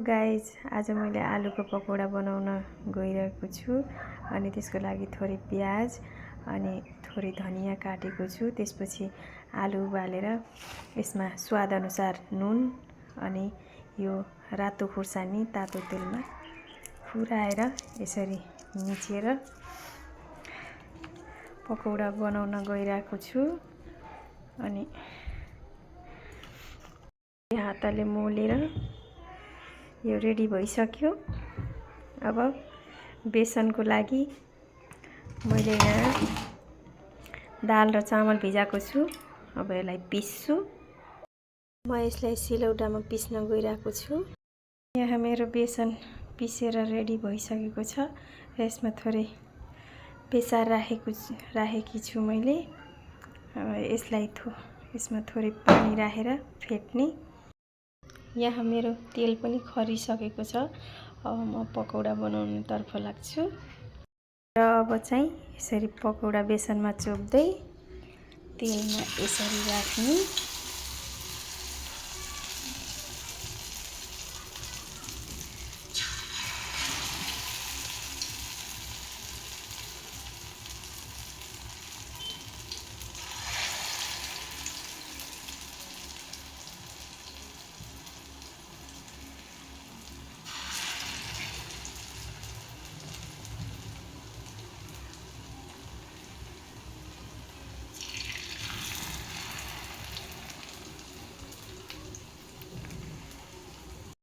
Guys आज मैले आलुको पकौडा बनाउन गइरहेको छु अनि त्यसको लागि थोरै प्याज अनि थोरै धनिया काटेको छु। त्यसपछि आलु उबालेर यसमा स्वाद अनुसार नुन अनि यो रातो खुर्सानी तातो तेलमा फुराएर यसरी मिचेर पकौडा बनाउन गइरहेको छु। अनि हातले मोलेर यो रेडी भइसक्यो। अब बेसनको लागि मैले यहाँ दाल र चामल भिजाएको छु। अब यसलाई पिस्छु। म यसलाई सिलौटामा पिस्न गइरहेको छु। यहाँ मेरो बेसन पिसेर रेडी भइसकेको छ र यसमा थोरै बेसार राखेकी छु मैले। यसलाई यसमा थोरै पानी राखेर फेट्ने। यहाँ मेरो तेल पनि खरिसकेको छ। अब म पकौडा बनाउनुतर्फ लाग्छु र अब चाहिँ यसरी पकौडा बेसनमा चोप्दै तेलमा यसरी राख्ने।